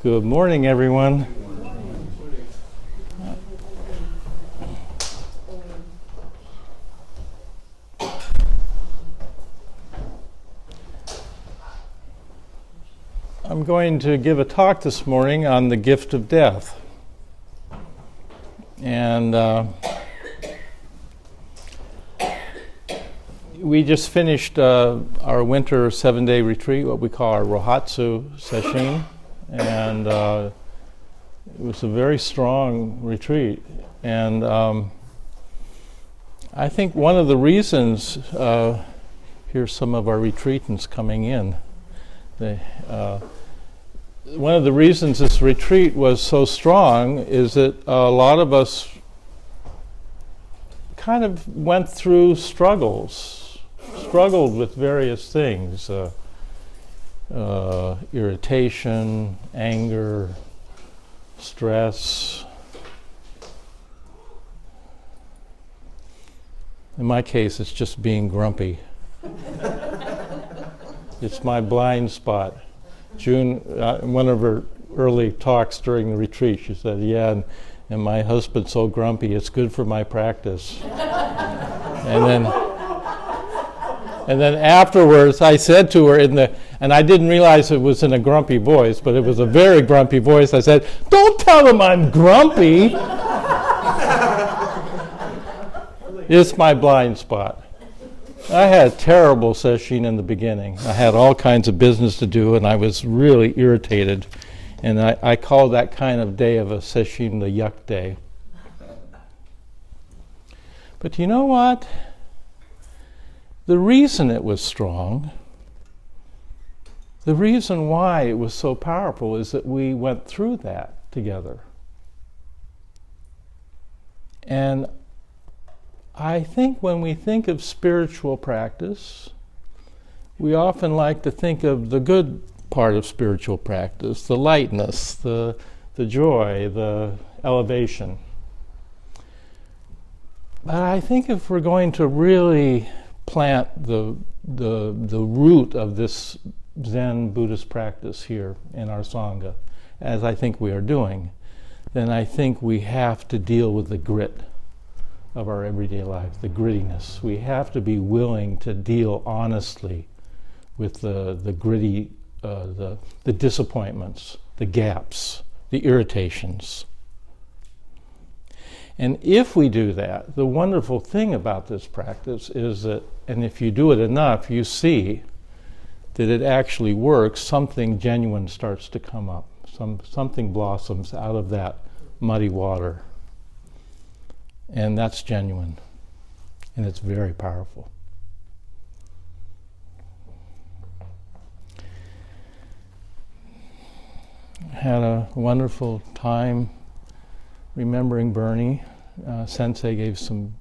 Good morning, everyone. I'm going to give a talk this morning on the gift of death. And we just finished our winter 7-day retreat, what we call our Rohatsu session. And it was a very strong retreat. And I think one of the reasons, here's some of our retreatants coming in. One of the reasons this retreat was so strong is that a lot of us kind of went through struggled with various things. Irritation, anger, stress. In my case, it's just being grumpy. It's my blind spot. June, one of her early talks during the retreat, she said, and my husband's so grumpy, it's good for my practice. And then afterwards, I said to her and I didn't realize it was in a grumpy voice, but it was a very grumpy voice. I said, "Don't tell him I'm grumpy." It's my blind spot. I had a terrible session in the beginning. I had all kinds of business to do, and I was really irritated. And I call that kind of day of a session the yuck day. But you know what? The reason it was strong, the reason why it was so powerful is that we went through that together. And I think when we think of spiritual practice, we often like to think of the good part of spiritual practice, the lightness, the joy, the elevation. But I think if we're going to really plant the root of this Zen Buddhist practice here in our Sangha, as I think we are doing, then I think we have to deal with the grit of our everyday life, the grittiness. We have to be willing to deal honestly with the gritty, the disappointments, the gaps, the irritations. And if we do that, the wonderful thing about this practice is that, and if you do it enough, you see that it actually works, something genuine starts to come up. Something blossoms out of that muddy water. And that's genuine. And it's very powerful. I had a wonderful time remembering Bernie. Sensei gave some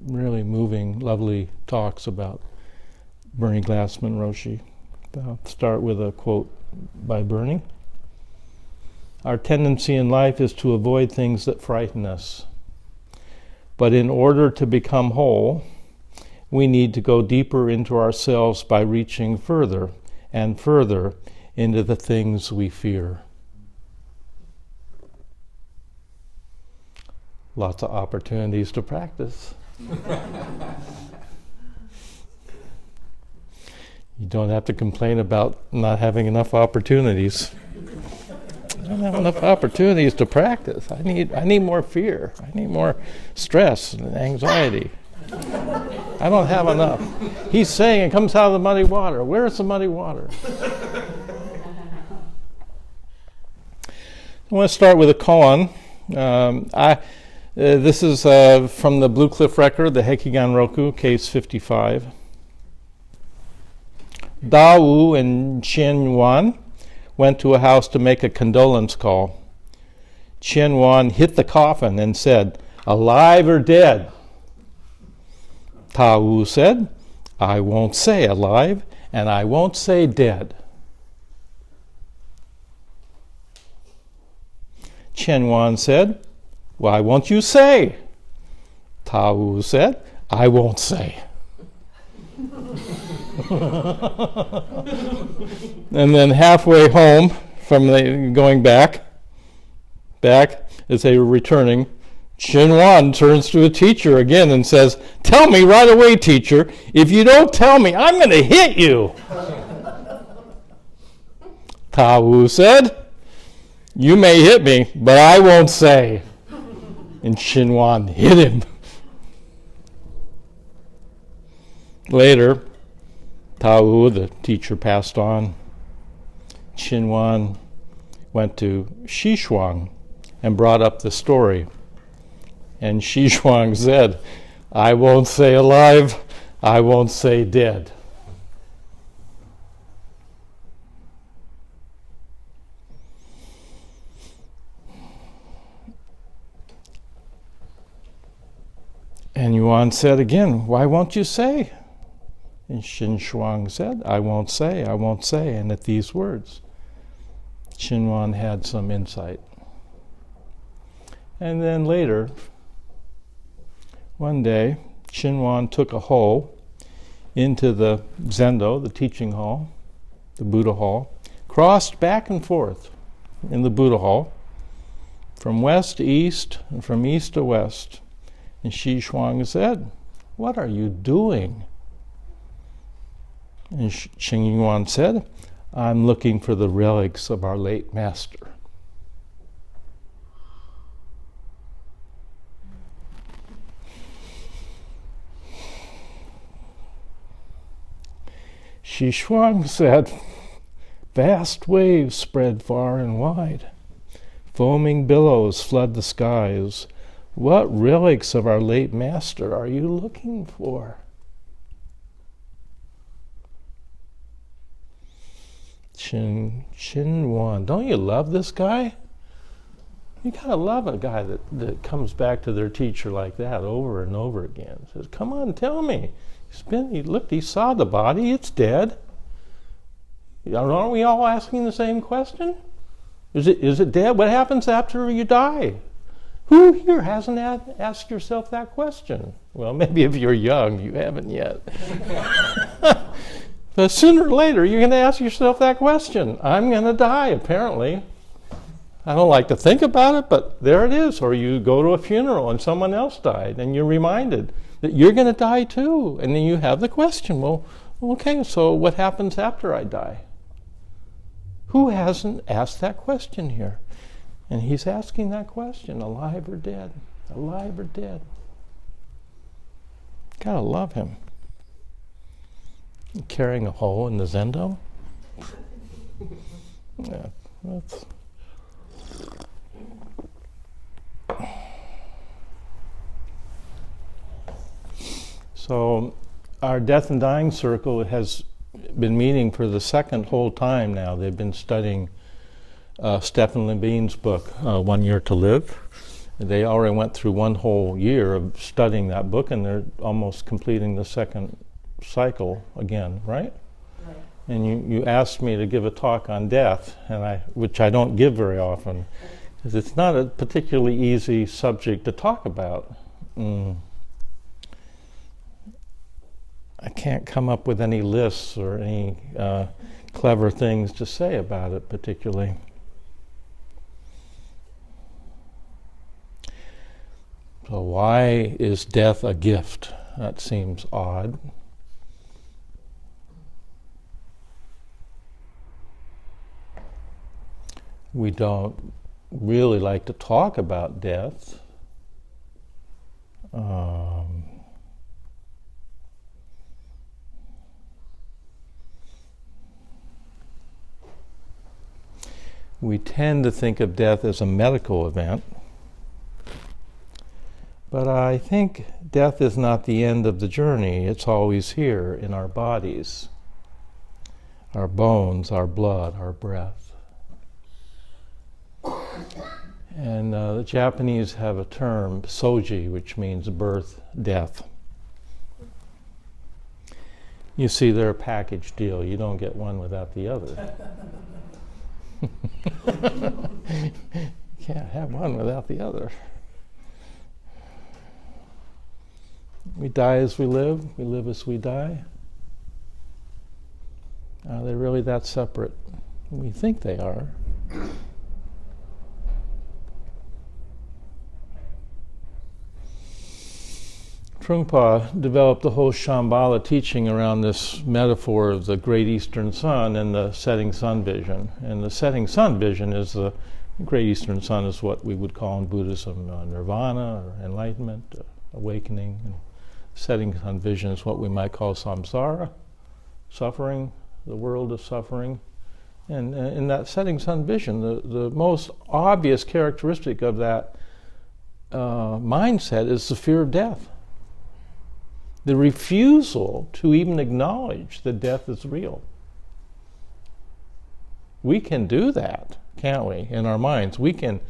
really moving, lovely talks about Bernie Glassman Roshi. I'll start with a quote by Bernie. "Our tendency in life is to avoid things that frighten us. But in order to become whole, we need to go deeper into ourselves by reaching further and further into the things we fear." Lots of opportunities to practice. You don't have to complain about not having enough opportunities. I don't have enough opportunities to practice. I need more fear. I need more stress and anxiety. I don't have enough. He's saying it comes out of the muddy water. Where is the muddy water? I want to start with a koan. This is from the Blue Cliff record, the Hekigan Roku, case 55. Dao and Qian Yuan went to a house to make a condolence call. Qian Yuan hit the coffin and said, "Alive or dead?" Tao said, "I won't say alive, and I won't say dead." Qian Yuan said, "Why won't you say?" Tao said, "I won't say." And then halfway home going back, as they were returning, Xinhuan turns to a teacher again and says, "Tell me right away, teacher. If you don't tell me, I'm going to hit you." Ta Wu said, "You may hit me, but I won't say." And Xinhuan hit him. Later, Ta Wu, the teacher, passed on. Xinhuan went to Xishuang and brought up the story. And Xishuang said, "I won't say alive, I won't say dead." And Yuan said again, "Why won't you say?" And Xishuang said, I won't say. And at these words, Xinhuan had some insight. And then later, one day, Xinhuan took a hole into the Zendo, the teaching hall, the Buddha hall, crossed back and forth in the Buddha hall, from west to east and from east to west. And Xishuang said, "What are you doing?" And Xinhuan said, "I'm looking for the relics of our late master." Xishuang said, "Vast waves spread far and wide. Foaming billows flood the skies. What relics of our late master are you looking for?" Xinhuan, don't you love this guy? You gotta love a guy that comes back to their teacher like that over and over again. Says, "Come on, tell me. He saw the body, it's dead." Aren't we all asking the same question? Is it dead? What happens after you die? Who here hasn't asked yourself that question? Well, maybe if you're young, you haven't yet. But sooner or later, you're going to ask yourself that question. I'm going to die, apparently. I don't like to think about it, but there it is. Or you go to a funeral and someone else died, and you're reminded that you're going to die too. And then you have the question, well, okay, so what happens after I die? Who hasn't asked that question here? And he's asking that question, alive or dead? Alive or dead? Gotta love him. Carrying a hole in the Zendo? Yeah, that's... So our death and dying circle has been meeting for the second whole time now. They've been studying Stephen Levine's book, 1 Year to Live. They already went through one whole year of studying that book, and they're almost completing the second cycle again, right? Right. And you asked me to give a talk on death, which I don't give very often, because it's not a particularly easy subject to talk about. I can't come up with any lists or any clever things to say about it particularly. So why is death a gift? That seems odd. We don't really like to talk about death. We tend to think of death as a medical event. But I think death is not the end of the journey. It's always here in our bodies, our bones, our blood, our breath. And the Japanese have a term, soji, which means birth, death. You see, they're a package deal. You don't get one without the other. You can't have one without the other. We die as we live as we die. Are they really that separate? We think they are. Trungpa developed the whole Shambhala teaching around this metaphor of the great eastern sun and the setting sun vision. And the setting sun vision is the great eastern sun is what we would call in Buddhism nirvana or enlightenment, awakening. And setting sun vision is what we might call samsara, suffering, the world of suffering. And in that setting sun vision, the most obvious characteristic of that mindset is the fear of death. The refusal to even acknowledge that death is real. We can do that, can't we, in our minds? We can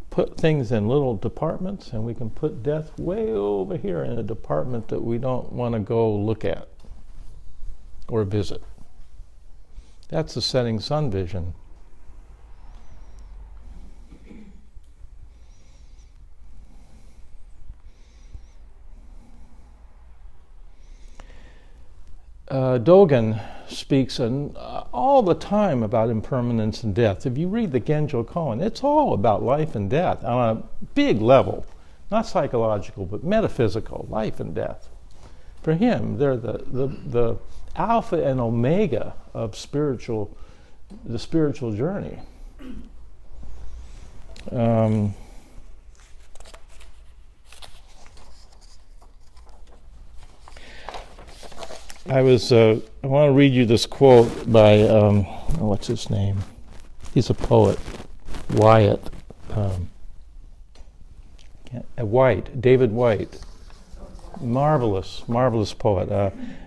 put things in little departments, and we can put death way over here in a department that we don't want to go look at or visit. That's the setting sun vision. Dogen speaks all the time about impermanence and death. If you read the Genjo Koan, it's all about life and death on a big level, not psychological, but metaphysical, life and death. For him, they're the alpha and omega of the spiritual journey. I want to read you this quote by, what's his name? He's a poet, David White. Marvelous poet.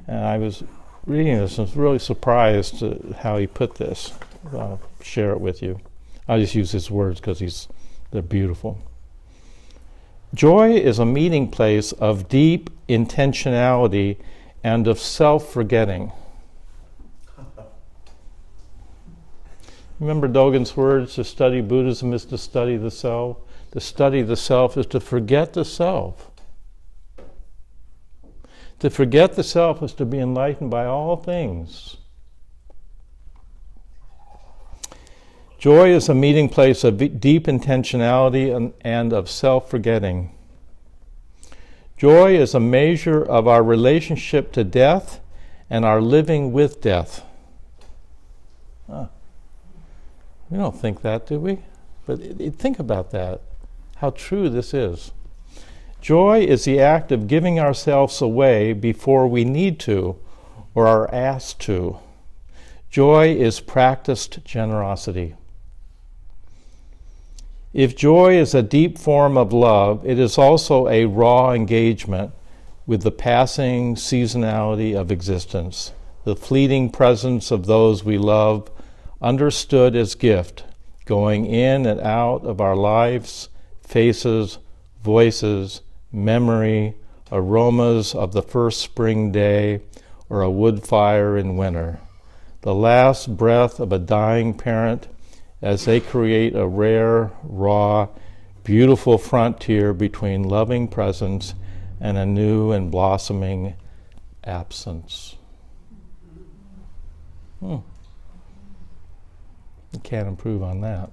And I was reading this and was really surprised at how he put this. I'll share it with you. I'll just use his words because they're beautiful. Joy is a meeting place of deep intentionality and of self-forgetting. Remember Dogen's words, to study Buddhism is to study the self. To study the self is to forget the self. To forget the self is to be enlightened by all things. Joy is a meeting place of deep intentionality and of self-forgetting. Joy is a measure of our relationship to death and our living with death. We don't think that, do we? But think about that, how true this is. Joy is the act of giving ourselves away before we need to or are asked to. Joy is practiced generosity. If joy is a deep form of love, it is also a raw engagement with the passing seasonality of existence, the fleeting presence of those we love, understood as gift, going in and out of our lives, faces, voices, memory, aromas of the first spring day or a wood fire in winter, the last breath of a dying parent as they create a rare, raw, beautiful frontier between loving presence and a new and blossoming absence. You can't improve on that.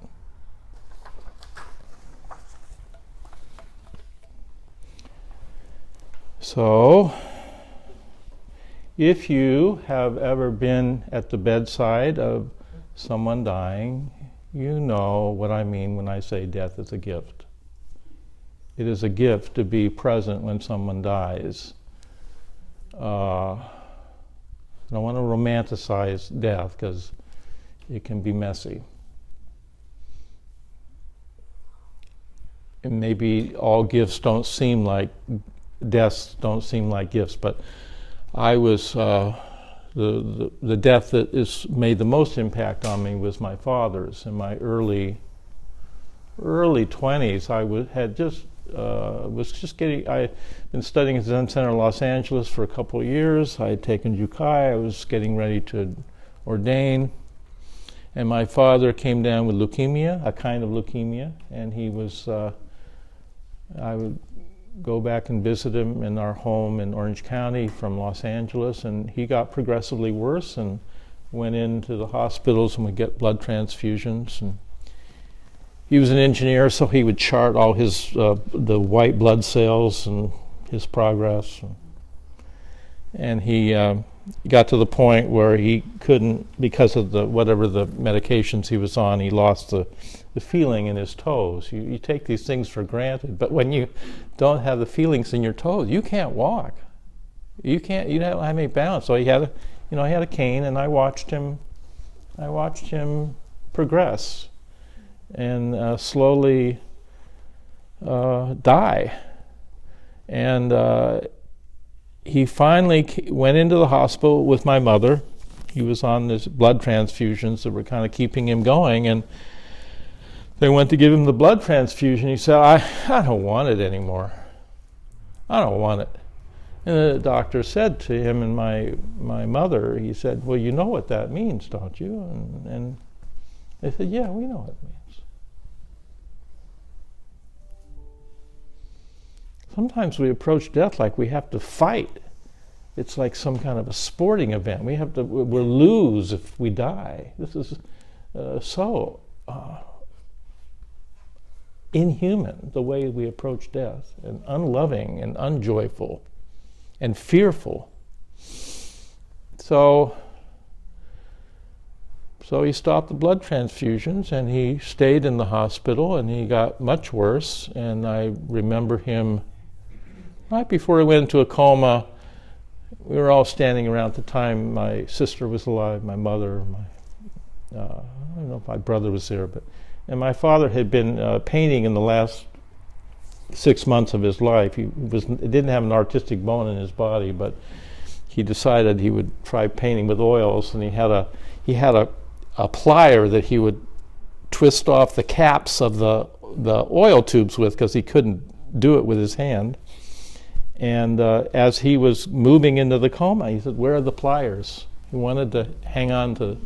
So, if you have ever been at the bedside of someone dying, you know what I mean when I say death is a gift. It is a gift to be present when someone dies. I don't want to romanticize death because it can be messy. And maybe all gifts don't seem like, deaths don't seem like gifts, but I was, the death that has made the most impact on me was my father's. In my early 20s, I had been studying at the Zen Center in Los Angeles for a couple of years. I had taken Jukai. I was getting ready to ordain. And my father came down with leukemia, a kind of leukemia, and he was, I would go back and visit him in our home in Orange County from Los Angeles, and he got progressively worse, and went into the hospitals and would get blood transfusions. And he was an engineer, so he would chart all his the white blood cells and his progress. And he got to the point where he couldn't, because of whatever the medications he was on, he lost the feeling in his toes. You take these things for granted, but when you don't have the feelings in your toes, you can't walk. You don't have any balance. So he had a cane, and I watched him progress and slowly die. And he finally went into the hospital with my mother. He was on these blood transfusions that were kind of keeping him going, and they went to give him the blood transfusion. He said, I don't want it anymore. I don't want it. And the doctor said to him and my mother, he said, well, you know what that means, don't you? And they said, yeah, we know what it means. Sometimes we approach death like we have to fight. It's like some kind of a sporting event. We'll lose if we die. This is so inhuman, the way we approach death, and unloving and unjoyful and fearful. So he stopped the blood transfusions, and he stayed in the hospital, and he got much worse. And I remember him right before he went into a coma. We were all standing around at the time. My sister was alive, my mother, I don't know if my brother was there, and my father had been painting in the last 6 months of his life. He didn't have an artistic bone in his body, but he decided he would try painting with oils, and he had a plier that he would twist off the caps of the oil tubes with, because he couldn't do it with his hand. And as he was moving into the coma, he said, where are the pliers? He wanted to hang on to,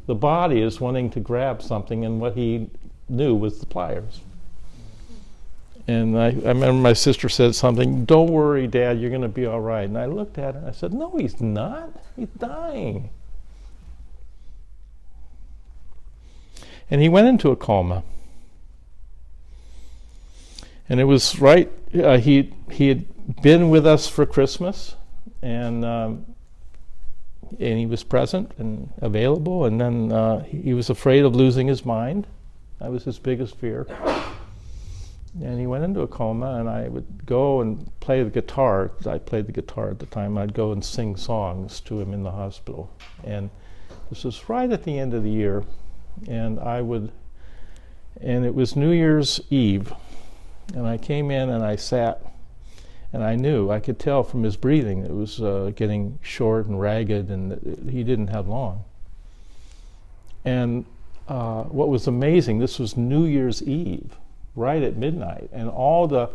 the body is wanting to grab something, and what he knew was the pliers. And I remember my sister said something, don't worry, Dad, you're going to be all right. And I looked at her and I said, no, he's not. He's dying. And he went into a coma. And it was right, he had been with us for Christmas, and he was present and available, and then he was afraid of losing his mind. That was his biggest fear. And he went into a coma, and I would go and play the guitar. I played the guitar at the time. I'd go and sing songs to him in the hospital. And this was right at the end of the year, and it was New Year's Eve. And I came in and I sat, and I could tell from his breathing it was getting short and ragged, and he didn't have long. And what was amazing, this was New Year's Eve, right at midnight, and all the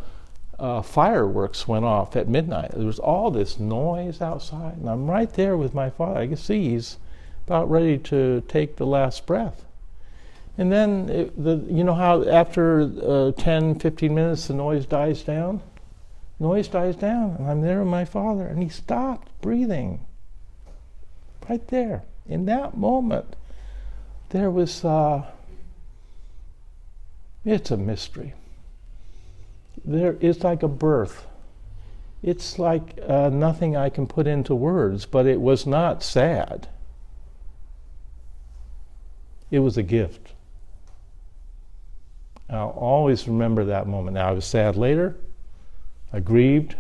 fireworks went off at midnight. There was all this noise outside, and I'm right there with my father. I could see he's about ready to take the last breath. And then, you know how after 10, 15 minutes the noise dies down? Noise dies down, and I'm there with my father, and he stopped breathing. Right there. In that moment, there was, it's a mystery. It's like a birth. It's like nothing I can put into words, but it was not sad. It was a gift. I'll always remember that moment. Now, I was sad later, I grieved,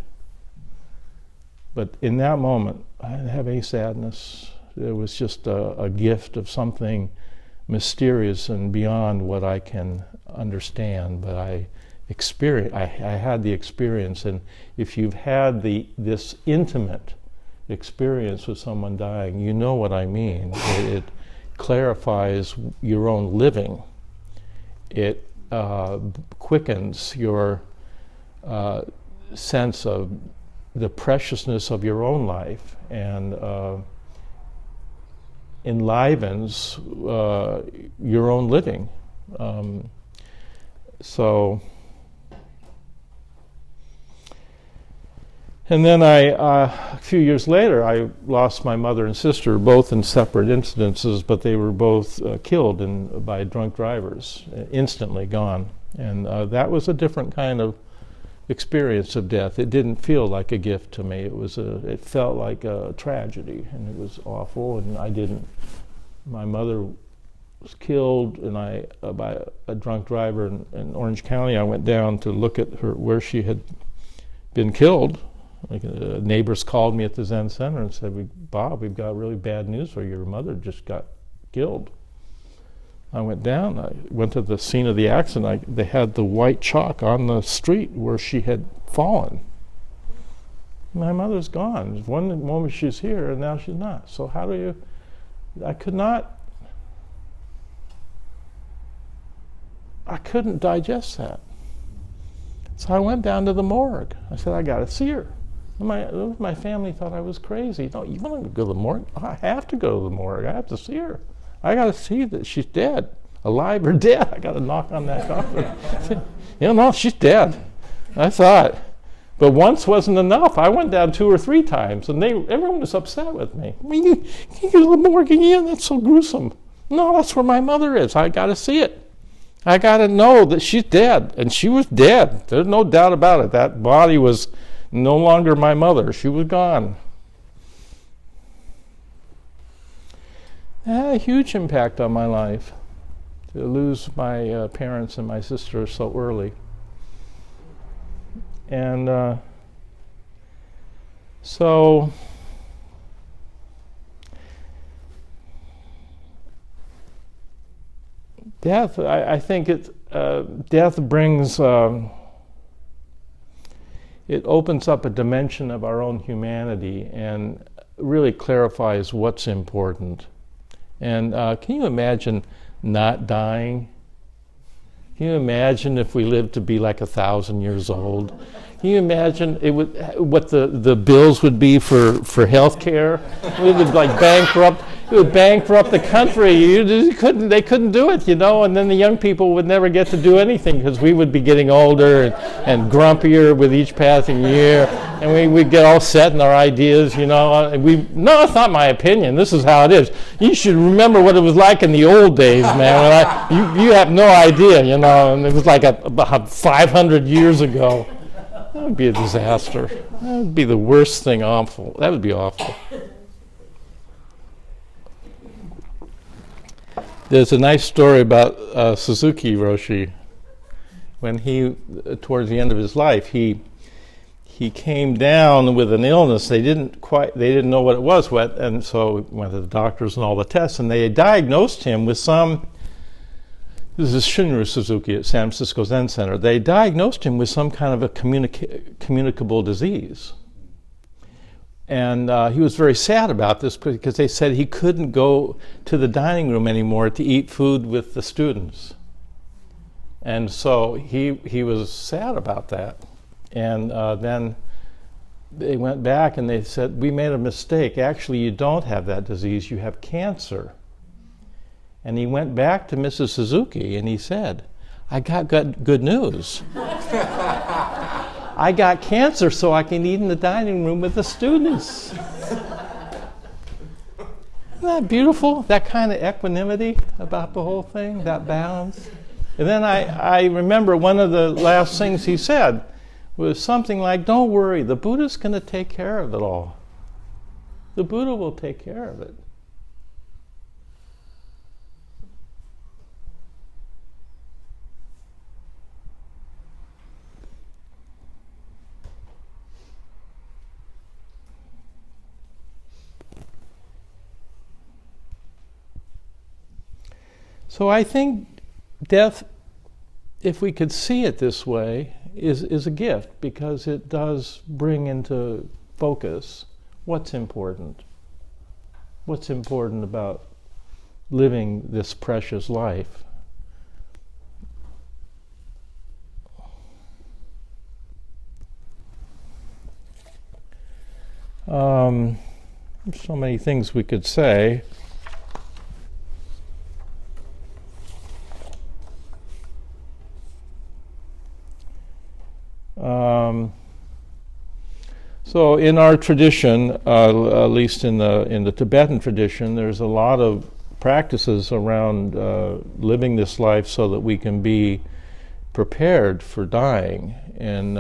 but in that moment, I didn't have any sadness. It was just a gift of something mysterious and beyond what I can understand, but I had the experience, and if you've had this intimate experience with someone dying, you know what I mean. It clarifies your own living. It quickens your sense of the preciousness of your own life, and enlivens your own living. And then a few years later, I lost my mother and sister, both in separate incidences, but they were both killed by drunk drivers, instantly gone. And that was a different kind of experience of death. It didn't feel like a gift to me. It felt like a tragedy, and it was awful. And my mother was killed, and by a drunk driver in Orange County. I went down to look at her where she had been killed. Neighbors called me at the Zen Center and said, "Bob, we've got really bad news for you. Your mother just got killed." I went down. I went to the scene of the accident. They had the white chalk on the street where she had fallen. My mother's gone. One moment she's here, and now she's not. So how do you? I couldn't digest that. So I went down to the morgue. I said, "I got to see her." My family thought I was crazy. "No, you want to go to the morgue?" "I have to go to the morgue. I have to see her. I got to see that she's dead, alive or dead. I got to knock on that coffin." No, she's dead. I thought. But once wasn't enough. I went down 2 or 3 times, and everyone was upset with me. You go to the morgue again? That's so gruesome." "No, that's where my mother is. I got to see it. I got to know that she's dead." And she was dead. There's no doubt about it. That body was no longer my mother. She was gone. It had a huge impact on my life to lose my parents and my sister so early. And so death, I think death brings, it opens up a dimension of our own humanity and really clarifies what's important. And can you imagine not dying? Can you imagine if we lived to be like 1,000 years old? Can you imagine what the bills would be for health care? We would bankrupt. It would bankrupt the country. They couldn't do it, and then the young people would never get to do anything because we would be getting older and grumpier with each passing year, and we'd get all set in our ideas, No, it's not my opinion. This is how it is. You should remember what it was like in the old days, man. You have no idea, and it was like about 500 years ago. That would be a disaster. That would be the worst thing awful. That would be awful. There's a nice story about Suzuki Roshi. When towards the end of his life, he came down with an illness. They didn't know what it was, and so he went to the doctors and all the tests, and they diagnosed him with this is Shunryu Suzuki at San Francisco Zen Center. They diagnosed him with some kind of a communicable disease. And he was very sad about this because they said he couldn't go to the dining room anymore to eat food with the students. And so he was sad about that. And then they went back and they said, "We made a mistake. Actually, you don't have that disease. You have cancer." And he went back to Mrs. Suzuki and he said, "I got good news. I got cancer so I can eat in the dining room with the students." Isn't that beautiful? That kind of equanimity about the whole thing, that balance. And then I remember one of the last things he said was something like, "Don't worry, the Buddha's going to take care of it all. The Buddha will take care of it." So I think death, if we could see it this way, is a gift because it does bring into focus what's important. What's important about living this precious life. There's so many things we could say. So in our tradition, at least in the Tibetan tradition, there's a lot of practices around living this life so that we can be prepared for dying. And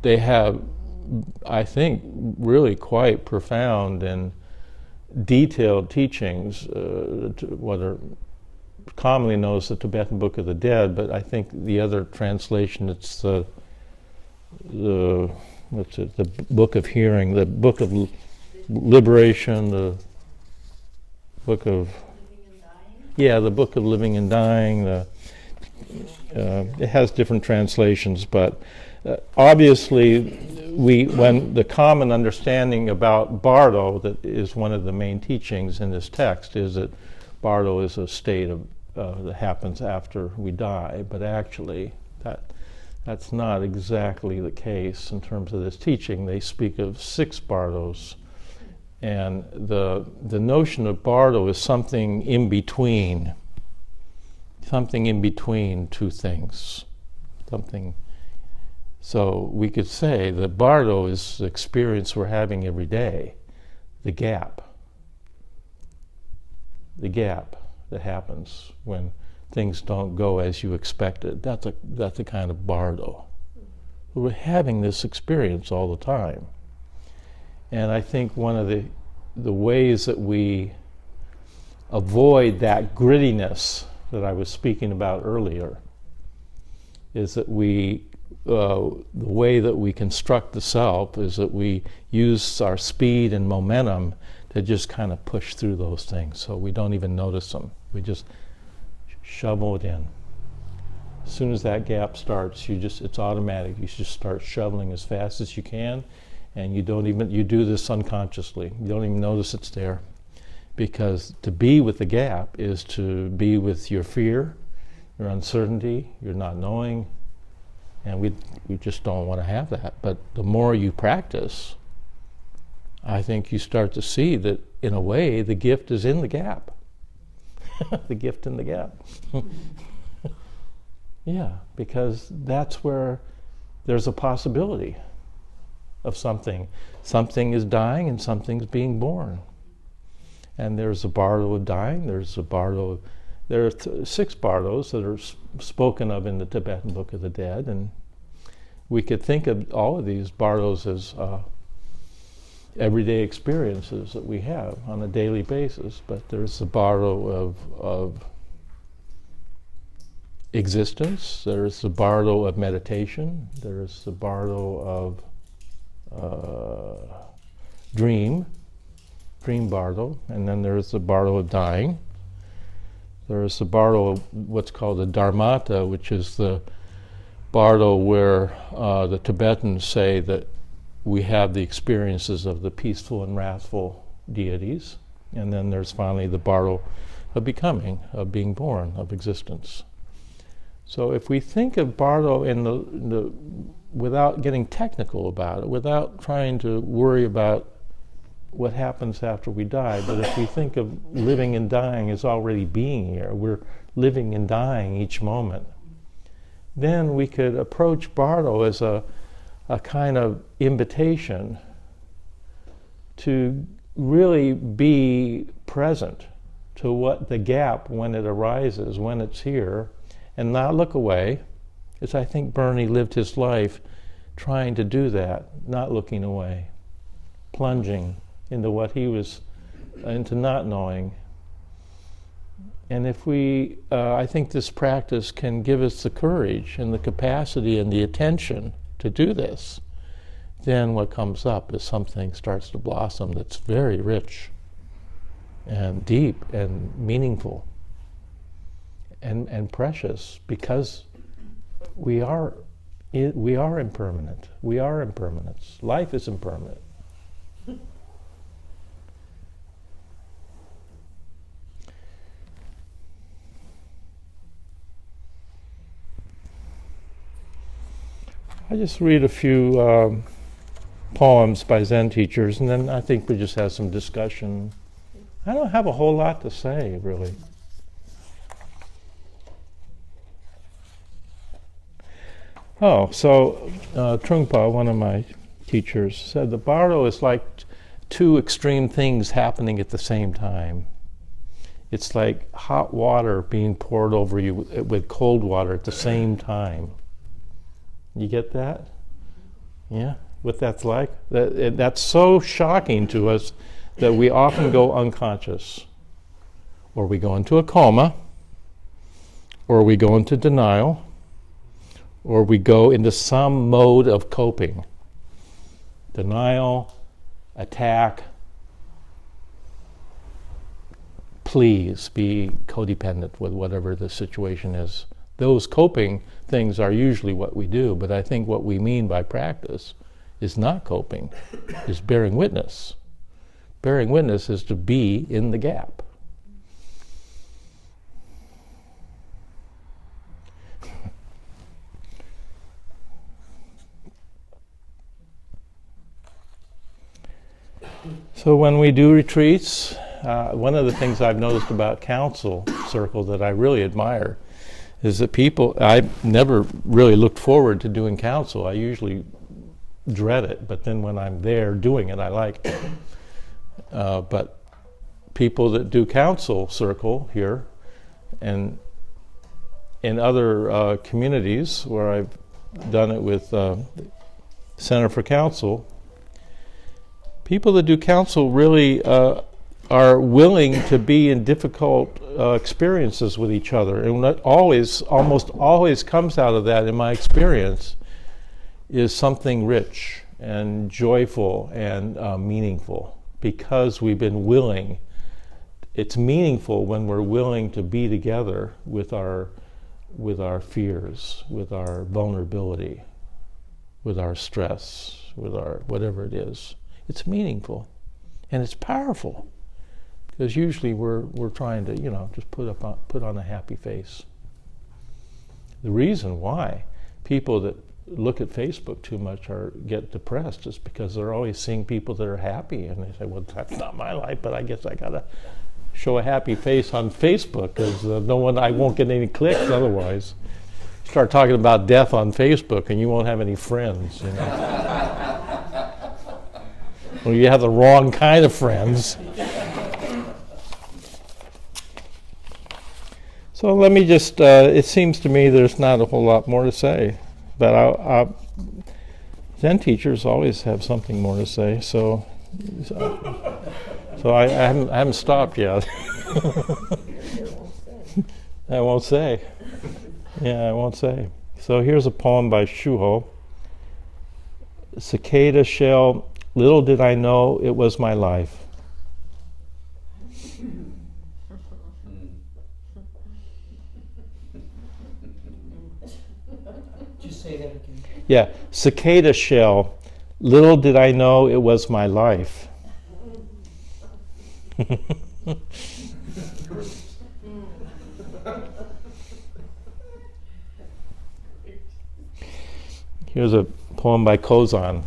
they have, I think, really quite profound and detailed teachings, whether commonly known as the Tibetan Book of the Dead, but I think the other translation, it's the Book of Hearing, the Book of Liberation, the Book of the Book of Living and Dying. It has different translations, but obviously, when the common understanding about bardo, that is one of the main teachings in this text, is that bardo is a state of that happens after we die, but actually that's not exactly the case in terms of this teaching. They speak of 6 bardos, and the notion of bardo is something in between two things, something. So we could say that bardo is the experience we're having every day, the gap that happens when things don't go as you expected. That's a kind of bardo. We're having this experience all the time. And I think one of the ways that we avoid that grittiness that I was speaking about earlier is that the way that we construct the self is that we use our speed and momentum to just kind of push through those things so we don't even notice them. We just shovel it in. As soon as that gap starts, it's automatic. You just start shoveling as fast as you can, and you do this unconsciously. You don't even notice it's there. Because to be with the gap is to be with your fear, your uncertainty, your not knowing, and we just don't want to have that. But the more you practice, I think you start to see that, in a way, the gift is in the gap. The gift in the gap. Yeah, because that's where there's a possibility of something. Something is dying and something's being born. And there's a bardo of dying, there are 6 bardos that are spoken of in the Tibetan Book of the Dead, and we could think of all of these bardos as everyday experiences that we have on a daily basis. But there's the bardo of existence, there's the bardo of meditation, there's the bardo of dream bardo, and then there's the bardo of dying. There's the bardo of what's called the Dharmata, which is the bardo where the Tibetans say that we have the experiences of the peaceful and wrathful deities. And then there's finally the bardo of becoming, of being born, of existence. So if we think of bardo in the without getting technical about it, without trying to worry about what happens after we die, but if we think of living and dying as already being here, we're living and dying each moment, then we could approach bardo as a kind of invitation to really be present to what the gap, when it arises, when it's here, and not look away. As I think Bernie lived his life trying to do that, not looking away, plunging into what he was, into not knowing. And if I think this practice can give us the courage and the capacity and the attention to do this, then what comes up is something starts to blossom that's very rich and deep and meaningful and precious, because we are impermanent. We are impermanence. Life is impermanent. I just read a few poems by Zen teachers, and then I think we just have some discussion. I don't have a whole lot to say, really. Trungpa, one of my teachers, said the bardo is like two extreme things happening at the same time. It's like hot water being poured over you with cold water at the same time. You get that? Yeah? What that's like? That's so shocking to us that we often go unconscious. Or we go into a coma, or we go into denial, or we go into some mode of coping. Denial, attack, please be codependent with whatever the situation is. Those coping things are usually what we do, but I think what we mean by practice is not coping, is bearing witness. Bearing witness is to be in the gap. So when we do retreats, one of the things I've noticed about council circle that I really admire is that I never really looked forward to doing council. I usually dread it, but then when I'm there doing it, I like it. But people that do council circle here and in other communities where I've done it with Center for Council, people that do counsel really are willing to be in difficult experiences with each other. And what almost always comes out of that, in my experience, is something rich and joyful and meaningful, because we've been willing. It's meaningful when we're willing to be together with our fears, with our vulnerability, with our stress, with our whatever it is. It's meaningful, and it's powerful, because usually we're trying to just put on a happy face. The reason why people that look at Facebook too much get depressed is because they're always seeing people that are happy, and they say, "Well, that's not my life, but I guess I gotta show a happy face on Facebook because I won't get any clicks otherwise." Start talking about death on Facebook, and you won't have any friends. Well, you have the wrong kind of friends. So let me just, it seems to me there's not a whole lot more to say, but Zen teachers always have something more to say, so I haven't stopped yet. I won't say. Yeah, I won't say. So here's a poem by Shuho. Cicada shell, little did I know it was my life. Just say that again. Yeah, cicada shell, little did I know it was my life. Here's a poem by Kozan.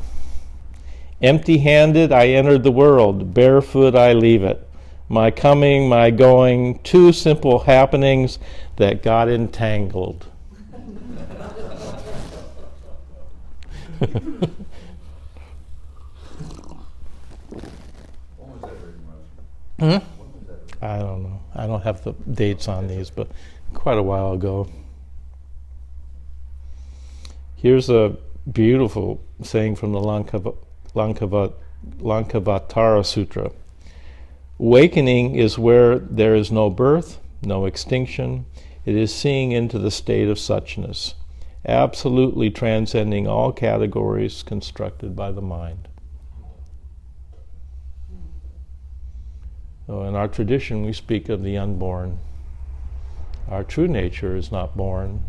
Empty-handed I entered the world, barefoot I leave it. My coming, my going, two simple happenings that got entangled. I don't know. I don't have the dates on these, but quite a while ago. Here's a beautiful saying from the Lankavatara Sutra. Awakening is where there is no birth, no extinction. It is seeing into the state of suchness, absolutely transcending all categories constructed by the mind. So in our tradition, we speak of the unborn. Our true nature is not born,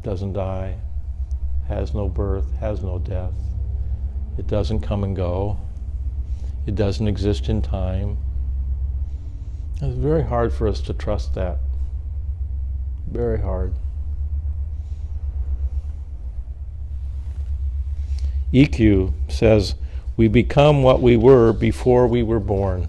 doesn't die, has no birth, has no death. It doesn't come and go. It doesn't exist in time. It's very hard for us to trust that. Very hard. EQ says, we become what we were before we were born.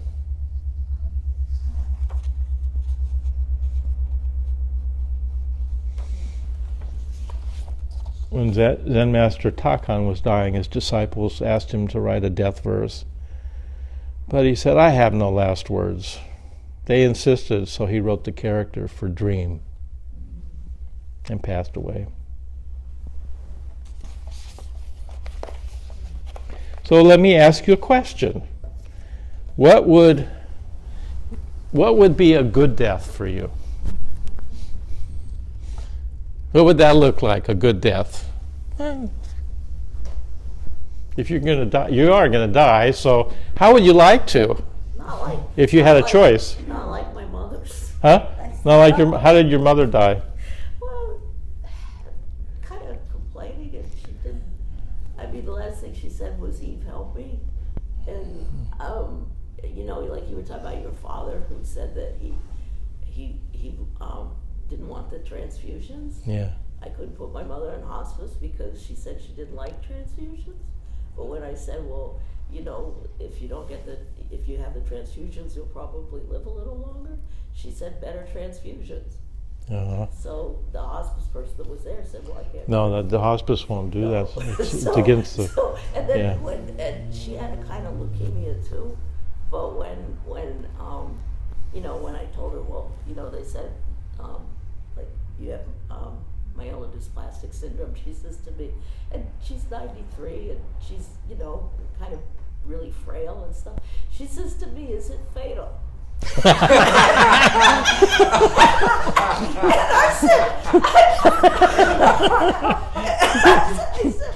when Zen Master Takan was dying, his disciples asked him to write a death verse. But he said, I have no last words. They insisted, so he wrote the character for dream and passed away. So let me ask you a question. What would be a good death for you? What would that look like, a good death? If you're going to die, you are going to die, so how would you like to? Not like, if you had a choice? Not like my mother's. Huh? Not like your, how did your mother die? Well, kind of complaining, and she didn't. I mean, the last thing she said was, Eve, help me. And, you know, like you were talking about your father, who said that he didn't want the transfusions. Yeah. I couldn't put my mother in hospice because she said she didn't like transfusions. But when I said, well, you know, if you have the transfusions, you'll probably live a little longer, she said better transfusions. Uh-huh. So the hospice person that was there said, well, I can't. No, the hospice won't do that. It's So- against the... so- and then yeah. and she had a kind of leukemia too, but when you know, when I told her, well, you know, they said, like, you have myelodysplastic syndrome, she says to me, and she's 93 and she's, you know, kind of really frail and stuff. She says to me, is it fatal? And I said,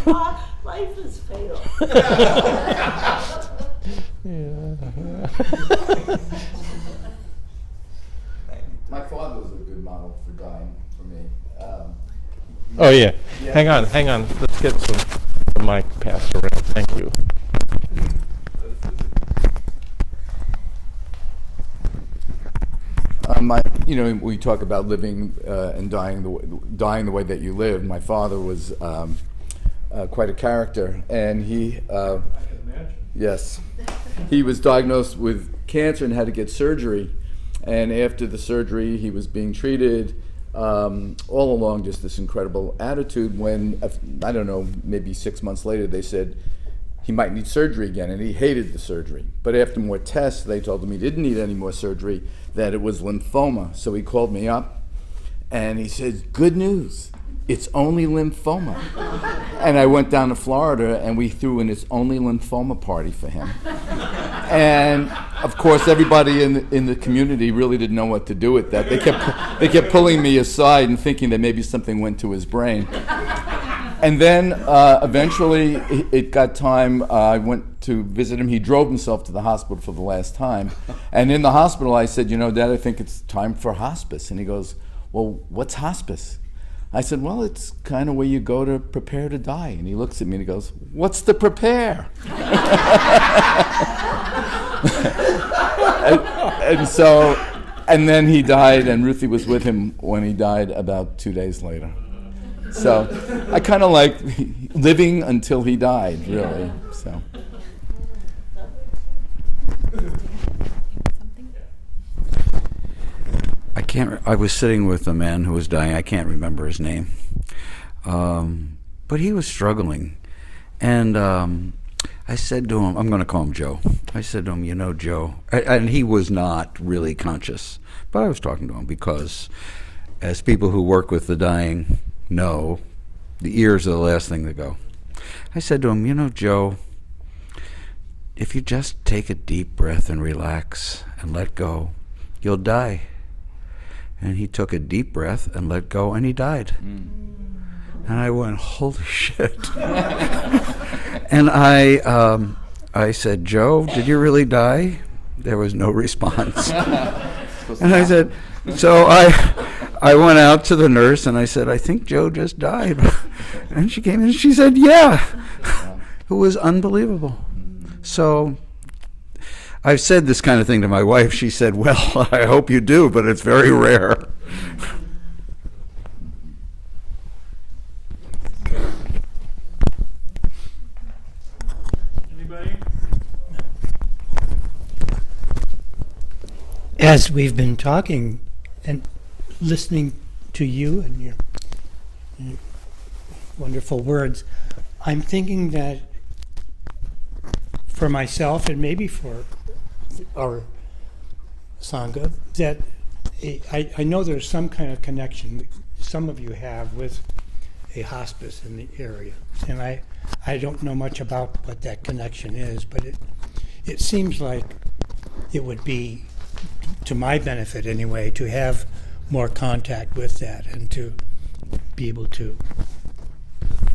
Ma, life is fatal. My father was a good model for dying for me. Oh, yeah. Hang on. Let's get the mic passed around. Thank you. You know, we talk about living and dying the way that you live. My father was quite a character, and he, yes, he was diagnosed with cancer and had to get surgery. And after the surgery, he was being treated. All along, just this incredible attitude. When I don't know, maybe 6 months later, they said he might need surgery again, and he hated the surgery. But after more tests, they told him he didn't need any more surgery, that it was lymphoma. So he called me up, and he said, good news, it's only lymphoma. And I went down to Florida, and we threw an It's Only Lymphoma party for him. And, of course, everybody in the community really didn't know what to do with that. They kept pulling me aside and thinking that maybe something went to his brain. And then eventually it got time. I went to visit him. He drove himself to the hospital for the last time. And in the hospital I said, you know, Dad, I think it's time for hospice. And he goes, well, what's hospice? I said, well, it's kind of where you go to prepare to die. And he looks at me and he goes, what's the prepare? and then he died, and Ruthie was with him when he died about 2 days later. So I kind of like living until he died, really. So. I was sitting with a man who was dying. I can't remember his name, but he was struggling, and I said to him, I'm going to call him Joe. I said to him, you know, Joe, and he was not really conscious, but I was talking to him because, as people who work with the dying know, the ears are the last thing to go. I said to him, you know, Joe, if you just take a deep breath and relax and let go, you'll die. And he took a deep breath and let go, and he died. And I went, holy shit. And I said, Joe, did you really die? There was no response. And I said, so I went out to the nurse and I said, I think Joe just died. And she came in and she said, yeah. It was unbelievable. So I've said this kind of thing to my wife. She said, well, I hope you do, but it's very rare. Anybody? As we've been talking and listening to you and wonderful words. I'm thinking that for myself and maybe for our Sangha, that I know there's some kind of connection some of you have with a hospice in the area. And I don't know much about what that connection is, but it seems like it would be, to my benefit anyway, to have more contact with that and to be able to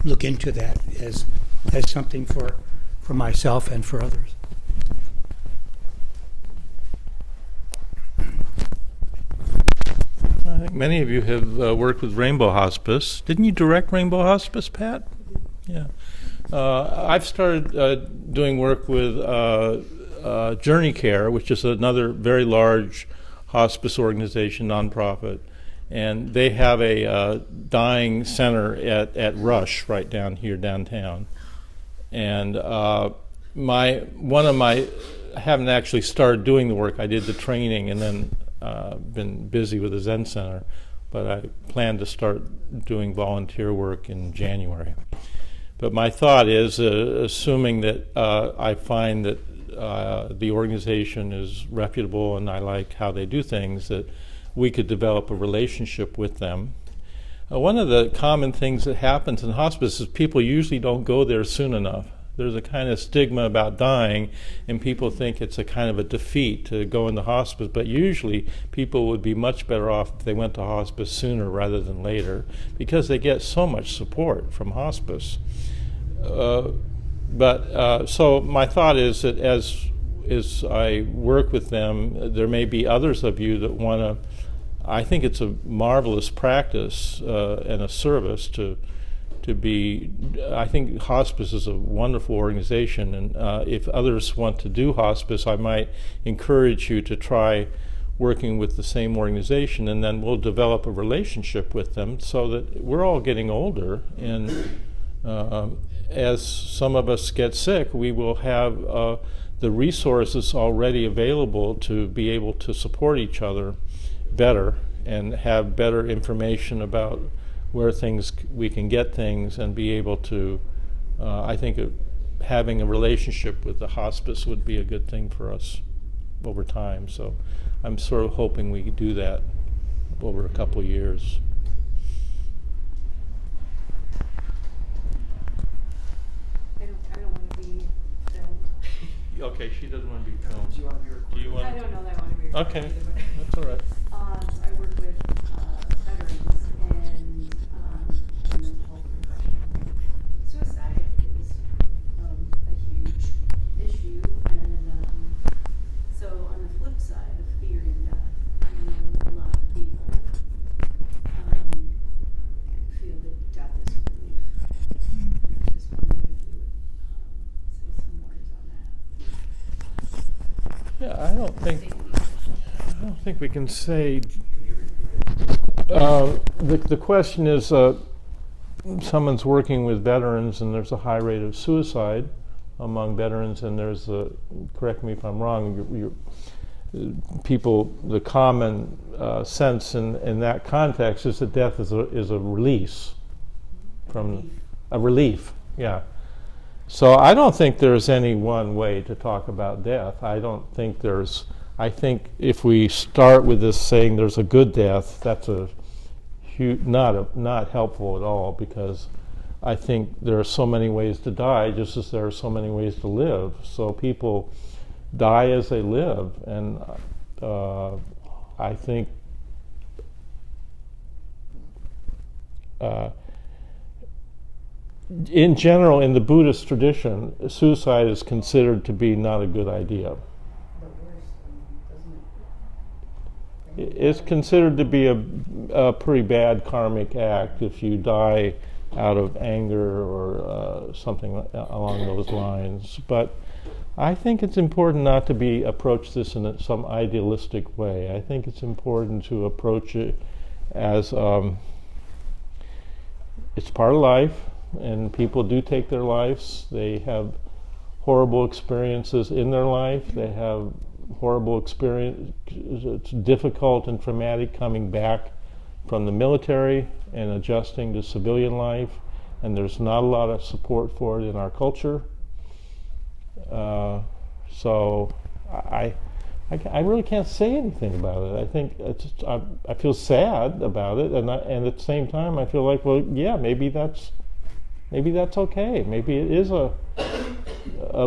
look into that as something for myself and for others. I think many of you have worked with Rainbow Hospice. Didn't you direct Rainbow Hospice, Pat? Yeah. I've started doing work with Journey Care, which is another very large hospice organization, nonprofit. And they have a dying center at Rush right down here downtown. And I haven't actually started doing the work. I did the training and then been busy with the Zen Center, but I plan to start doing volunteer work in January. But my thought is, assuming that I find that the organization is reputable and I like how they do things, that we could develop a relationship with them. One of the common things that happens in hospice is people usually don't go there soon enough. There's a kind of stigma about dying, and people think it's a kind of a defeat to go into hospice, but usually people would be much better off if they went to hospice sooner rather than later, because they get so much support from hospice. So my thought is that as I work with them, there may be others of you that want to. I think it's a marvelous practice and a service to be. I think hospice is a wonderful organization, and if others want to do hospice, I might encourage you to try working with the same organization, and then we'll develop a relationship with them so that we're all getting older, and as some of us get sick, we will have the resources already available to be able to support each other better and have better information about where we can get things and be able to, I think having a relationship with the hospice would be a good thing for us over time. So I'm sort of hoping we could do that over a couple of years. I don't want to be filmed. Okay, she doesn't want to be filmed. Do you want to be recorded? Do you want? I don't know that I want to be recorded Okay, either, but that's all right. I work with veterans and mental health professionals. Suicide is a huge issue, and so on the flip side of fear and death, I know a lot of people feel that death is a relief. And I just wondered if you would say some words on that. Yeah, I don't think we can say. The question is, someone's working with veterans, and there's a high rate of suicide among veterans, and there's correct me if I'm wrong. People, the common sense in that context is that death is a release from a relief. Yeah. So I don't think there's any one way to talk about death. I think if we start with this saying there's a good death, that's not helpful at all, because I think there are so many ways to die, just as there are so many ways to live. So people die as they live, and I think in general, in the Buddhist tradition, suicide is considered to be not a good idea. It's considered to be a pretty bad karmic act if you die out of anger or something along those lines. But I think it's important not to approach this in some idealistic way. I think it's important to approach it as it's part of life, and people do take their lives. They have horrible experiences in their life. They have horrible experience. It's difficult and traumatic coming back from the military and adjusting to civilian life, and there's not a lot of support for it in our culture. So I really can't say anything about it. I think I feel sad about it, and at the same time I feel like, well, yeah, maybe that's okay. Maybe it is a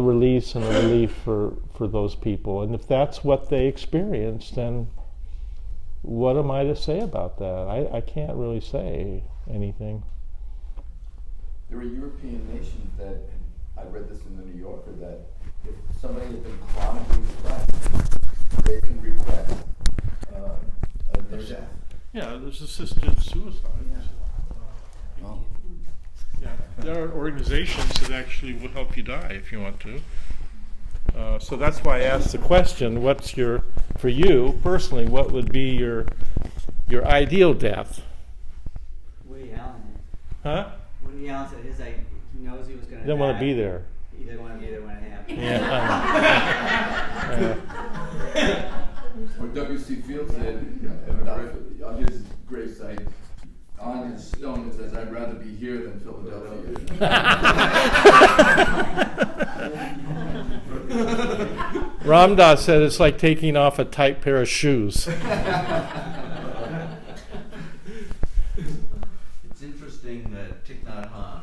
release and a relief for those people. And if that's what they experienced, then what am I to say about that? I can't really say anything. There are European nations that, I read this in the New Yorker, that if somebody has been chronically depressed, they can request their death. Yeah, there's assisted suicide. Oh. Yeah, there are organizations that actually will help you die if you want to. So that's why I asked the question: for you personally, what would be your ideal death? Woody Allen. Huh? Woody Allen said he knows he was going to die. You don't want to be there. He didn't want to be there when it happened. Yeah. What W.C. Fields said on his gravesite, on his stone, it says, "I'd rather be here than Philadelphia." Ram Dass said it's like taking off a tight pair of shoes. It's interesting that Thich Nhat Hanh.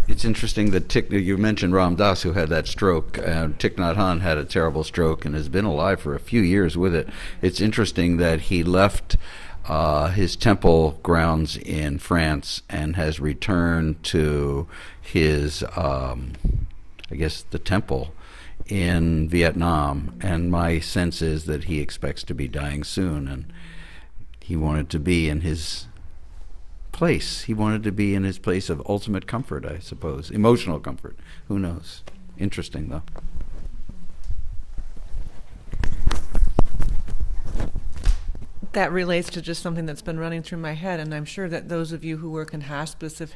It's interesting that you mentioned Ram Dass, who had that stroke. Thich Nhat Hanh had a terrible stroke and has been alive for a few years with it. It's interesting that he left his temple grounds in France and has returned to his, I guess, the temple in Vietnam. And my sense is that he expects to be dying soon, and he wanted to be in his place. He wanted to be in his place of ultimate comfort, I suppose. Emotional comfort. Who knows? Interesting, though. That relates to just something that's been running through my head, and I'm sure that those of you who work in hospice have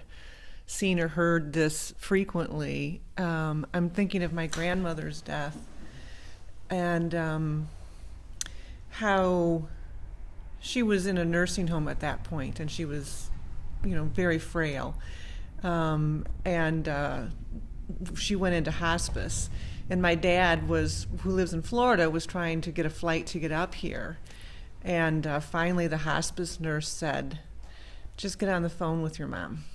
seen or heard this frequently. I'm thinking of my grandmother's death and how she was in a nursing home at that point, and she was, very frail. And she went into hospice. And my dad who lives in Florida, was trying to get a flight to get up here. And finally the hospice nurse said, "Just get on the phone with your mom."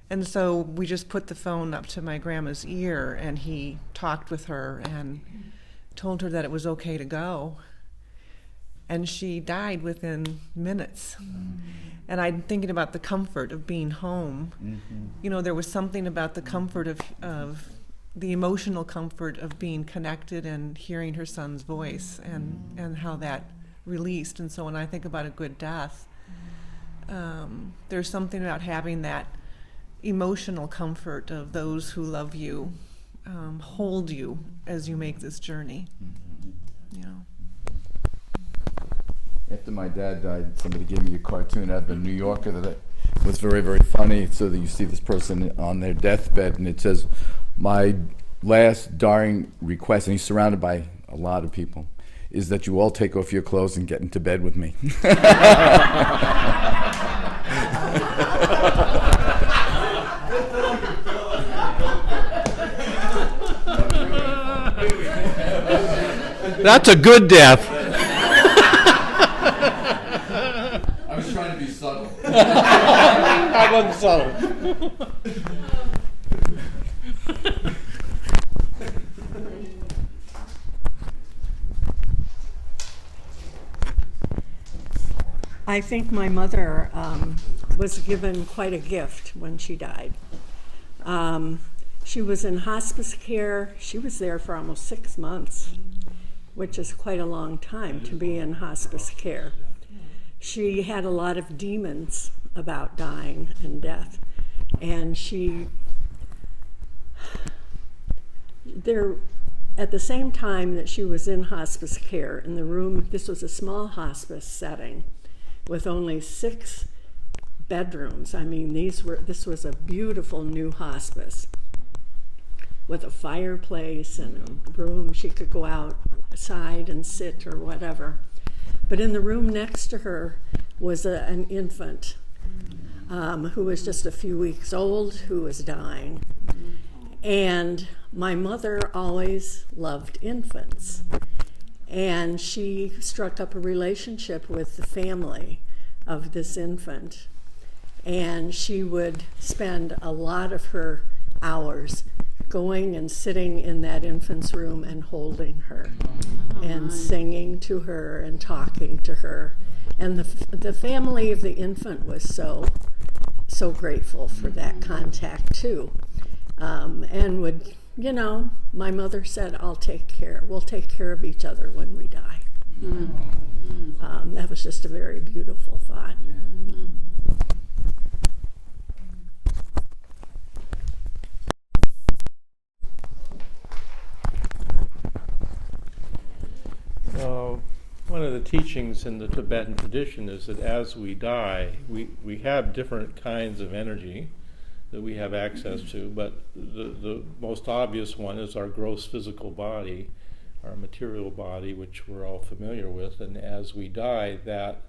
And so we just put the phone up to my grandma's ear, and he talked with her and told her that it was okay to go. And she died within minutes. And I'm thinking about the comfort of being home. Mm-hmm. There was something about the comfort of the emotional comfort of being connected and hearing her son's voice and how that released. And so when I think about a good death, there's something about having that emotional comfort of those who love you, hold you as you make this journey. After my dad died, somebody gave me a cartoon out of the New Yorker that was very, very funny. So that you see this person on their deathbed, and it says, "My last dying request," and he's surrounded by a lot of people, "is that you all take off your clothes and get into bed with me." That's a good death. I was trying to be subtle. I wasn't subtle. I think my mother was given quite a gift when she died. She was in hospice care. She was there for almost 6 months, which is quite a long time to be in hospice care. She had a lot of demons about dying and death, and at the same time that she was in hospice care, in the room, this was a small hospice setting with only 6 bedrooms. I mean, this was a beautiful new hospice with a fireplace and a room she could go outside and sit or whatever. But in the room next to her was an infant who was just a few weeks old, who was dying. And my mother always loved infants. And she struck up a relationship with the family of this infant. And she would spend a lot of her hours going and sitting in that infant's room and holding her and singing to her and talking to her. And the family of the infant was so grateful for that contact too. And would, my mother said, we'll take care of each other when we die. That was just a very beautiful thought. One of the teachings in the Tibetan tradition is that as we die, we have different kinds of energy that we have access to, but the most obvious one is our gross physical body, our material body, which we're all familiar with. And as we die, that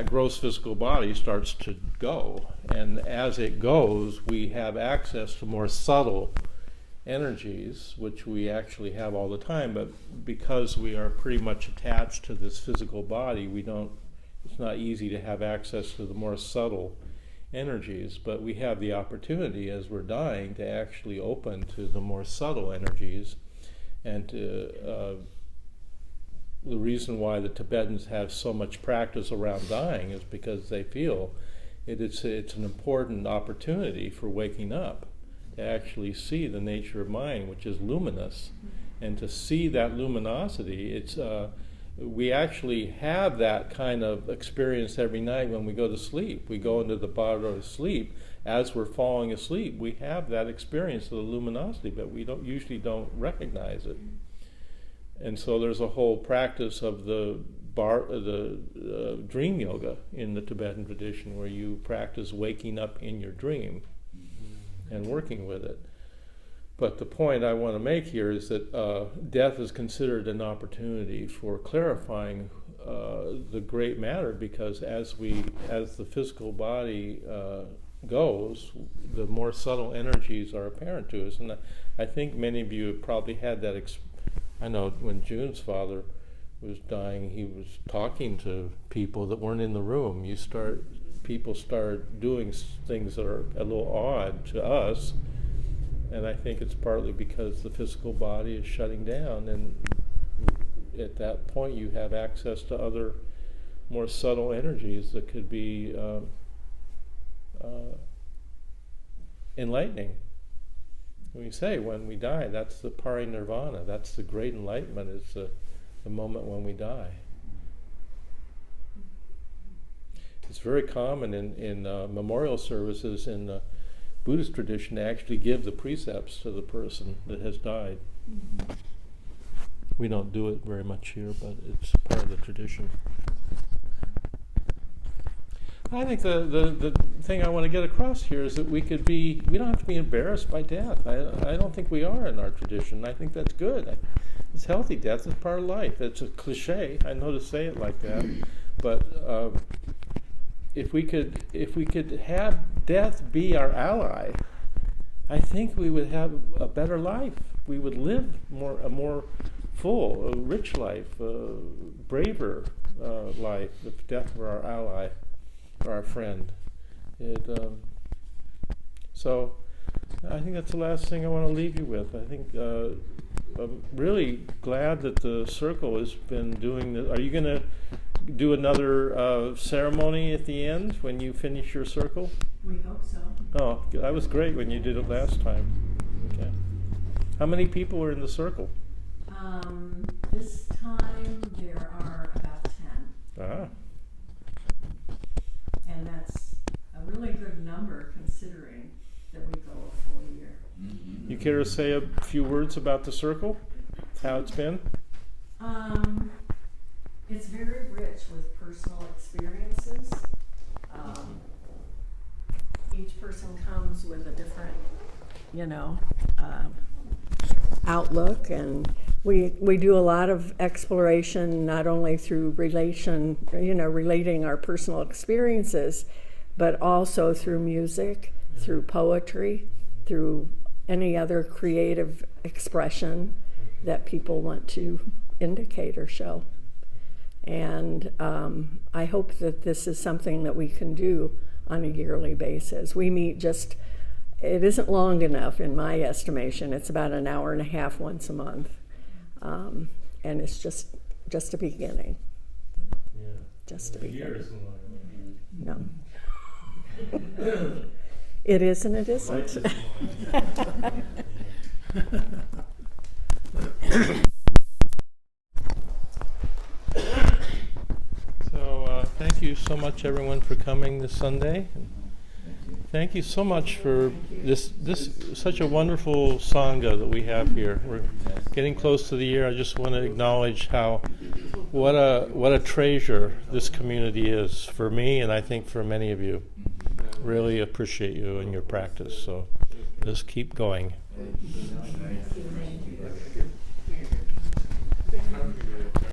gross physical body starts to go. And as it goes, we have access to more subtle energies, which we actually have all the time, but because we are pretty much attached to this physical body, it's not easy to have access to the more subtle energies, but we have the opportunity as we're dying to actually open to the more subtle energies. And the reason why the Tibetans have so much practice around dying is because they feel it's an important opportunity for waking up, to actually see the nature of mind, which is luminous, and to see that luminosity. We actually have that kind of experience every night when we go to sleep. We go into the body of sleep. As we're falling asleep, we have that experience of the luminosity, but we usually don't recognize it. And so there's a whole practice of the dream yoga in the Tibetan tradition, where you practice waking up in your dream and working with it. But the point I want to make here is that death is considered an opportunity for clarifying the great matter, because as the physical body goes, the more subtle energies are apparent to us. And I think many of you have probably had that. I know when June's father was dying, he was talking to people that weren't in the room. People start doing things that are a little odd to us, and I think it's partly because the physical body is shutting down, and at that point you have access to other more subtle energies that could be enlightening. We say when we die, that's the parinirvana, that's the great enlightenment, is the moment when we die. It's very common in memorial services in the Buddhist tradition to actually give the precepts to the person that has died. We don't do it very much here, but it's part of the tradition. I think the thing I want to get across here is that we don't have to be embarrassed by death. I don't think we are in our tradition. I think that's good. It's healthy. Death is part of life. It's a cliche. I know to say it like that, but if we could have death be our ally, I think we would have a better life. We would live a more full, a rich life, a braver life if death were our ally or our friend. So I think that's the last thing I want to leave you with. I think I'm really glad that the circle has been doing this. Are you going to do another ceremony at the end when you finish your circle? We hope so. Oh, that was great when you did it last time. Okay. How many people were in the circle? This time there are about 10. Ah. And that's a really good number considering that we go a full year. You care to say a few words about the circle? How it's been? It's very rich with personal experiences. Each person comes with a different, outlook, and we do a lot of exploration, not only through relating our personal experiences, but also through music, through poetry, through any other creative expression that people want to indicate or show. And I hope that this is something that we can do on a yearly basis. We meet it isn't long enough in my estimation. It's about an hour and a half once a month. And it's just a beginning. Yeah. Just a A year beginning. isn't long. No. It is and it isn't. So thank you so much, everyone, for coming this Sunday. Thank you so much for this such a wonderful sangha that we have here. We're getting close to the year. I just want to acknowledge what a treasure this community is for me, and I think for many of you. Really appreciate you and your practice. So just keep going.